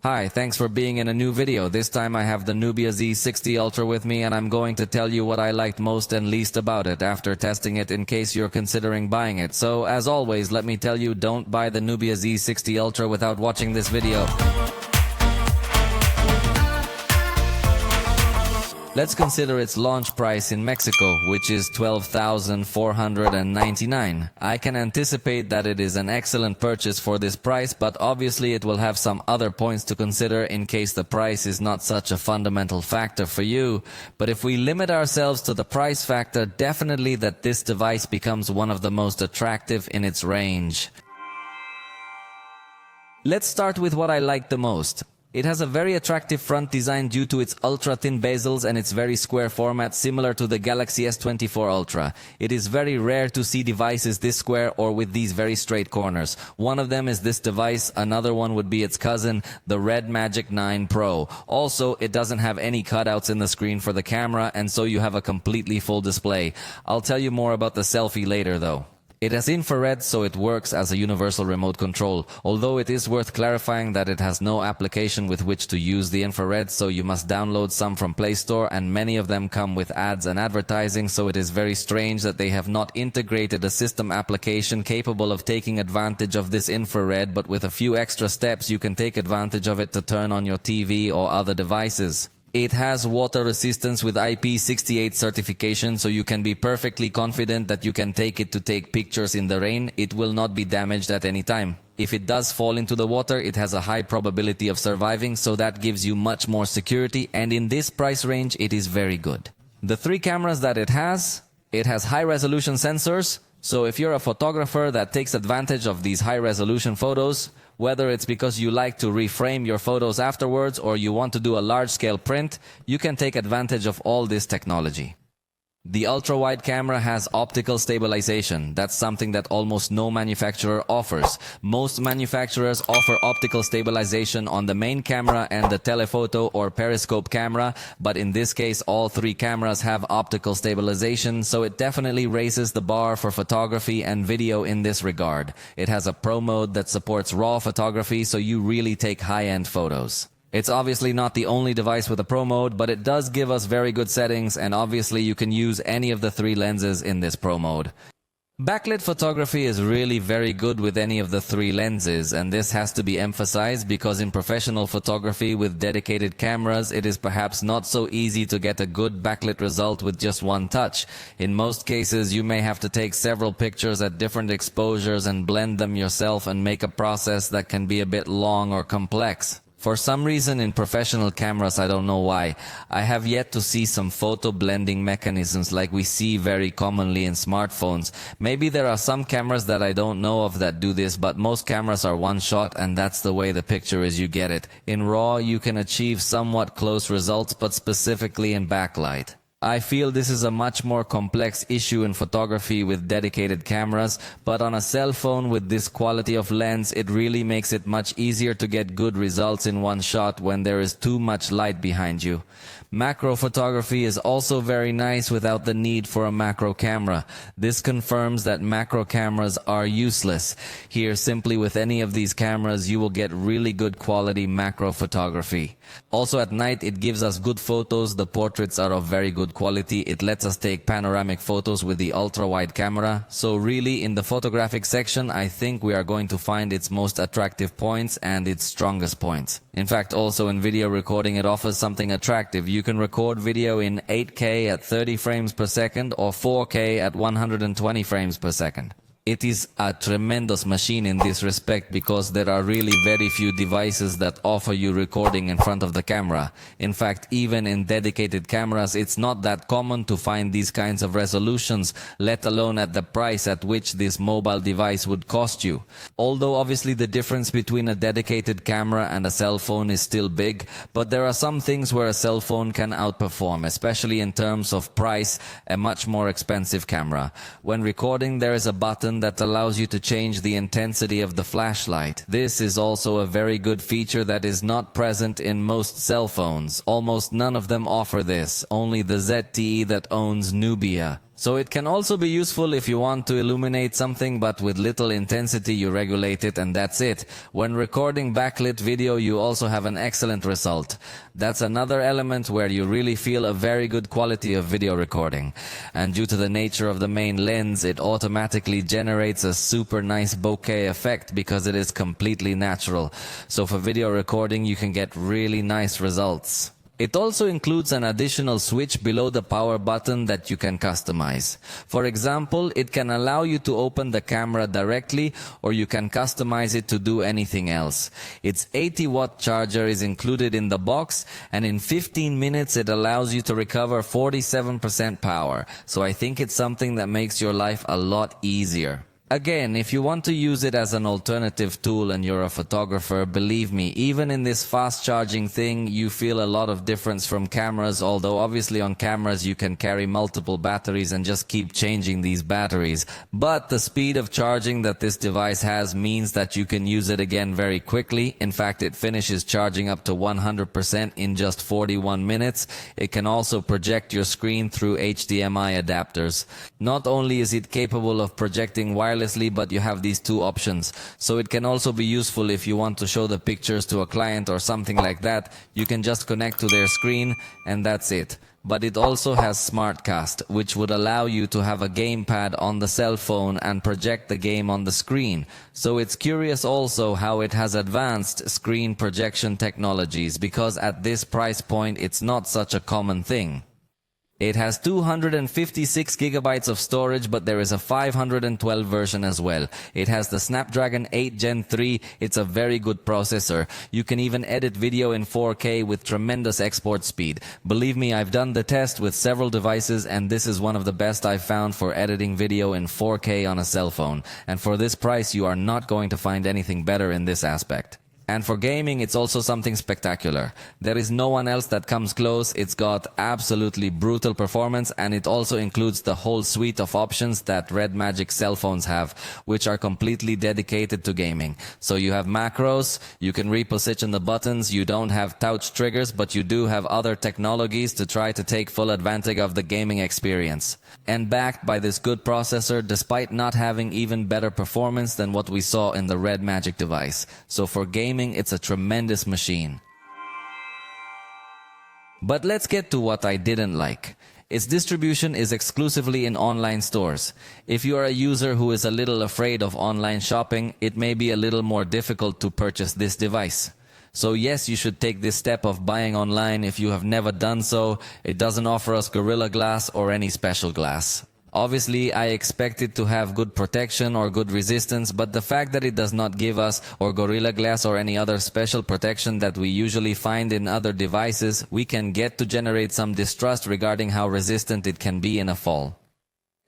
Hi, thanks for being in a new video. This time I have the Nubia Z60 Ultra with me and I'm going to tell you what I liked most and least about it after testing it in case you're considering buying it. So as always, let me tell you, don't buy the Nubia Z60 Ultra without watching this video. Let's consider its launch price in Mexico, which is $12,499. I can anticipate that it is an excellent purchase for this price, but obviously it will have some other points to consider in case the price is not such a fundamental factor for you. But if we limit ourselves to the price factor, definitely that this device becomes one of the most attractive in its range. Let's start with what I liked the most. It has a very attractive front design due to its ultra-thin bezels and its very square format similar to the Galaxy S24 Ultra. It is very rare to see devices this square or with these very straight corners. One of them is this device, another one would be its cousin, the Red Magic 9 Pro. Also, it doesn't have any cutouts in the screen for the camera, and so you have a completely full display. I'll tell you more about the selfie later though. It has infrared, so it works as a universal remote control, although it is worth clarifying that it has no application with which to use the infrared, so you must download some from Play Store, and many of them come with ads and advertising, so it is very strange that they have not integrated a system application capable of taking advantage of this infrared, but with a few extra steps you can take advantage of it to turn on your TV or other devices. It has water resistance with IP68 certification, so you can be perfectly confident that you can take it to take pictures in the rain. It will not be damaged at any time. If it does fall into the water, it has a high probability of surviving, so that gives you much more security, and in this price range it is very good. The three cameras that it has high-resolution sensors, so if you're a photographer that takes advantage of these high-resolution photos, whether it's because you like to reframe your photos afterwards or you want to do a large-scale print, you can take advantage of all this technology. The ultra-wide camera has optical stabilization. That's something that almost no manufacturer offers. Most manufacturers offer optical stabilization on the main camera and the telephoto or periscope camera, but in this case all three cameras have optical stabilization, so it definitely raises the bar for photography and video in this regard. It has a pro mode that supports RAW photography, so you really take high-end photos. It's obviously not the only device with a Pro mode, but it does give us very good settings, and obviously you can use any of the three lenses in this Pro mode. Backlit photography is really very good with any of the three lenses, and this has to be emphasized because in professional photography with dedicated cameras, it is perhaps not so easy to get a good backlit result with just one touch. In most cases, you may have to take several pictures at different exposures and blend them yourself and make a process that can be a bit long or complex. For some reason in professional cameras, I don't know why, I have yet to see some photo blending mechanisms like we see very commonly in smartphones. Maybe there are some cameras that I don't know of that do this, but most cameras are one shot and that's the way the picture is, you get it. In RAW you can achieve somewhat close results, but specifically in backlight. I feel this is a much more complex issue in photography with dedicated cameras, but on a cell phone with this quality of lens, it really makes it much easier to get good results in one shot when there is too much light behind you. Macro photography is also very nice without the need for a macro camera. This confirms that macro cameras are useless. Here, simply with any of these cameras, you will get really good quality macro photography. Also at night, it gives us good photos. The portraits are of very good quality. It lets us take panoramic photos with the ultra-wide camera. So really, in the photographic section, I think we are going to find its most attractive points and its strongest points. In fact, also in video recording, it offers something attractive. You can record video in 8K at 30 frames per second or 4K at 120 frames per second. It is a tremendous machine in this respect because there are really very few devices that offer you recording in front of the camera. In fact, even in dedicated cameras, it's not that common to find these kinds of resolutions, let alone at the price at which this mobile device would cost you. Although obviously the difference between a dedicated camera and a cell phone is still big, but there are some things where a cell phone can outperform, especially in terms of price, a much more expensive camera. When recording, there is a button that allows you to change the intensity of the flashlight. This is also a very good feature that is not present in most cell phones. Almost none of them offer this, only the ZTE that owns Nubia. So it can also be useful if you want to illuminate something, but with little intensity you regulate it and that's it. When recording backlit video you also have an excellent result. That's another element where you really feel a very good quality of video recording. And due to the nature of the main lens, it automatically generates a super nice bokeh effect because it is completely natural. So for video recording you can get really nice results. It also includes an additional switch below the power button that you can customize. For example, it can allow you to open the camera directly, or you can customize it to do anything else. Its 80-watt charger is included in the box, and in 15 minutes it allows you to recover 47% power. So I think it's something that makes your life a lot easier. Again, if you want to use it as an alternative tool and you're a photographer, believe me, even in this fast charging thing, you feel a lot of difference from cameras, although obviously on cameras you can carry multiple batteries and just keep changing these batteries. But the speed of charging that this device has means that you can use it again very quickly. In fact, it finishes charging up to 100% in just 41 minutes. It can also project your screen through HDMI adapters. Not only is it capable of projecting wirelessly, but you have these two options. So it can also be useful if you want to show the pictures to a client or something like that. You can just connect to their screen and that's it. But it also has SmartCast, which would allow you to have a gamepad on the cell phone and project the game on the screen. So it's curious also how it has advanced screen projection technologies, because at this price point it's not such a common thing. It has 256 gigabytes of storage, but there is a 512 version as well. It has the Snapdragon 8 Gen 3. It's a very good processor. You can even edit video in 4K with tremendous export speed. Believe me, I've done the test with several devices and this is one of the best I've found for editing video in 4K on a cell phone. And for this price, you are not going to find anything better in this aspect. And for gaming, it's also something spectacular. There is no one else that comes close. It's got absolutely brutal performance, and it also includes the whole suite of options that Red Magic cell phones have, which are completely dedicated to gaming. So you have macros, you can reposition the buttons, you don't have touch triggers, but you do have other technologies to try to take full advantage of the gaming experience. And backed by this good processor, despite not having even better performance than what we saw in the Red Magic device. So for gaming, it's a tremendous machine. But let's get to what I didn't like. Its distribution is exclusively in online stores. If you are a user who is a little afraid of online shopping, it may be a little more difficult to purchase this device. So yes, you should take this step of buying online if you have never done so. It doesn't offer us Gorilla Glass or any special glass. Obviously, I expect it to have good protection or good resistance, but the fact that it does not give us or Gorilla Glass or any other special protection that we usually find in other devices, we can get to generate some distrust regarding how resistant it can be in a fall.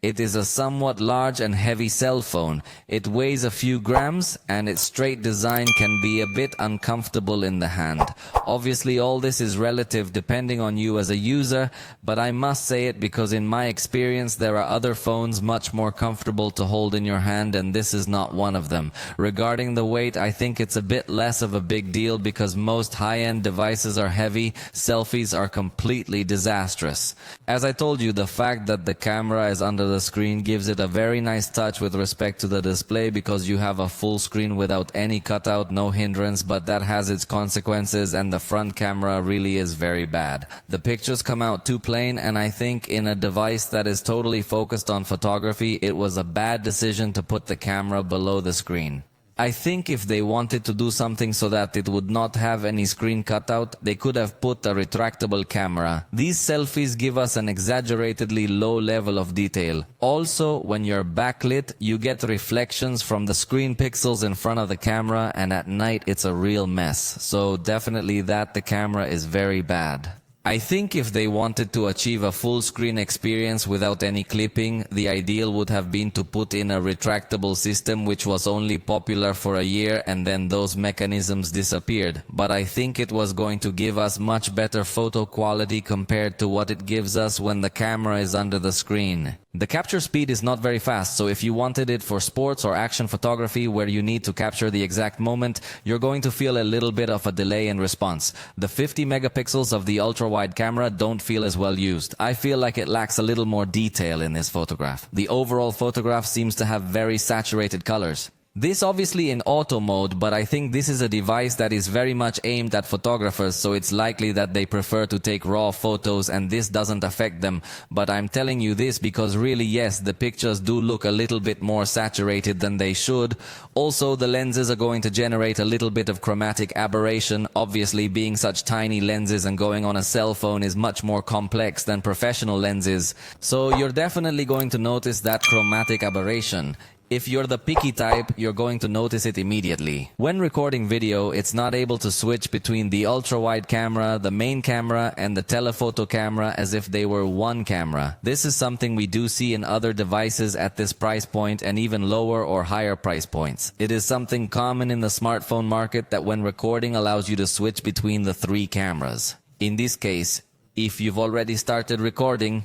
It is a somewhat large and heavy cell phone. It weighs a few grams and its straight design can be a bit uncomfortable in the hand. Obviously all this is relative depending on you as a user, but I must say it because in my experience there are other phones much more comfortable to hold in your hand and this is not one of them. Regarding the weight, I think it's a bit less of a big deal because most high-end devices are heavy, selfies are completely disastrous. As I told you, the fact that the camera is under the screen gives it a very nice touch with respect to the display because you have a full screen without any cutout, no hindrance, but that has its consequences and the front camera really is very bad. The pictures come out too plain and I think in a device that is totally focused on photography, it was a bad decision to put the camera below the screen. I think if they wanted to do something so that it would not have any screen cutout, they could have put a retractable camera. These selfies give us an exaggeratedly low level of detail. Also, when you're backlit, you get reflections from the screen pixels in front of the camera and at night it's a real mess. So definitely that the camera is very bad. I think if they wanted to achieve a full screen experience without any clipping, the ideal would have been to put in a retractable system which was only popular for a year and then those mechanisms disappeared. But I think it was going to give us much better photo quality compared to what it gives us when the camera is under the screen. The capture speed is not very fast, so if you wanted it for sports or action photography where you need to capture the exact moment, you're going to feel a little bit of a delay in response. The 50 megapixels of the ultra ultra-wide camera don't feel as well used. I feel like it lacks a little more detail in this photograph. The overall photograph seems to have very saturated colors. This obviously in auto mode, but I think this is a device that is very much aimed at photographers, so it's likely that they prefer to take raw photos and this doesn't affect them. But I'm telling you this because really, yes, the pictures do look a little bit more saturated than they should. Also, the lenses are going to generate a little bit of chromatic aberration. Obviously, being such tiny lenses and going on a cell phone is much more complex than professional lenses. So you're definitely going to notice that chromatic aberration. If you're the picky type, you're going to notice it immediately. When recording video, it's not able to switch between the ultra-wide camera, the main camera, and the telephoto camera as if they were one camera. This is something we do see in other devices at this price point and even lower or higher price points. It is something common in the smartphone market that when recording allows you to switch between the three cameras. In this case, if you've already started recording,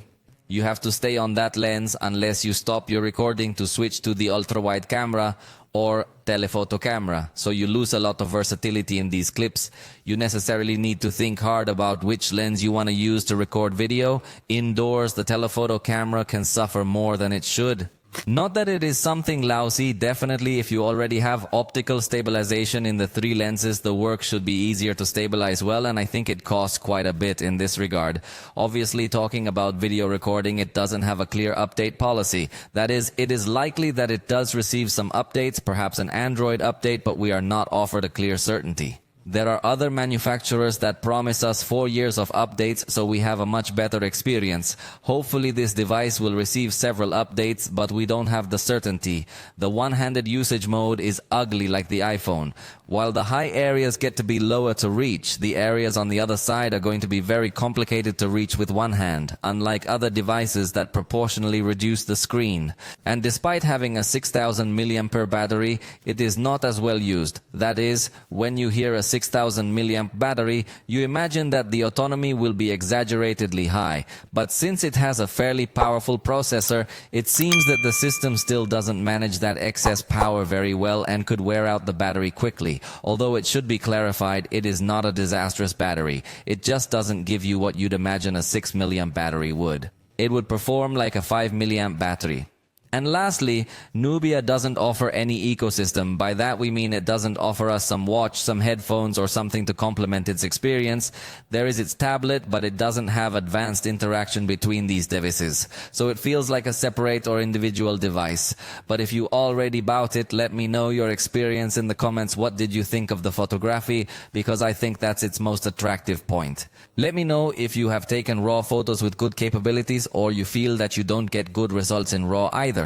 you have to stay on that lens unless you stop your recording to switch to the ultra-wide camera or telephoto camera. So you lose a lot of versatility in these clips. You necessarily need to think hard about which lens you want to use to record video. Indoors, the telephoto camera can suffer more than it should. Not that it is something lousy, definitely if you already have optical stabilization in the three lenses, the work should be easier to stabilize well, and I think it costs quite a bit in this regard. Obviously, talking about video recording, it doesn't have a clear update policy. That is, it is likely that it does receive some updates, perhaps an Android update, but we are not offered a clear certainty. There are other manufacturers that promise us 4 years of updates, so we have a much better experience. Hopefully this device will receive several updates, but we don't have the certainty. The one-handed usage mode is ugly like the iPhone. While the high areas get to be lower to reach, the areas on the other side are going to be very complicated to reach with one hand, unlike other devices that proportionally reduce the screen. And despite having a 6000 mAh battery, it is not as well used. That is, when you hear a 6000 mAh battery, you imagine that the autonomy will be exaggeratedly high. But since it has a fairly powerful processor, it seems that the system still doesn't manage that excess power very well and could wear out the battery quickly. Although it should be clarified, it is not a disastrous battery. It just doesn't give you what you'd imagine a 6 mAh battery would. It would perform like a 5 mAh battery. And lastly, Nubia doesn't offer any ecosystem. By that we mean it doesn't offer us some watch, some headphones, or something to complement its experience. There is its tablet, but it doesn't have advanced interaction between these devices. So it feels like a separate or individual device. But if you already bought it, let me know your experience in the comments. What did you think of the photography? Because I think that's its most attractive point. Let me know if you have taken RAW photos with good capabilities or you feel that you don't get good results in RAW either.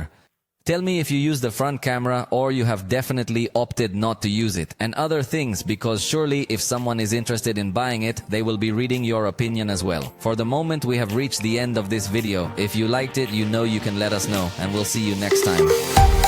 Tell me if you use the front camera or you have definitely opted not to use it, and other things, because surely if someone is interested in buying it, they will be reading your opinion as well. For the moment, we have reached the end of this video. If you liked it, you know you can let us know, and we'll see you next time.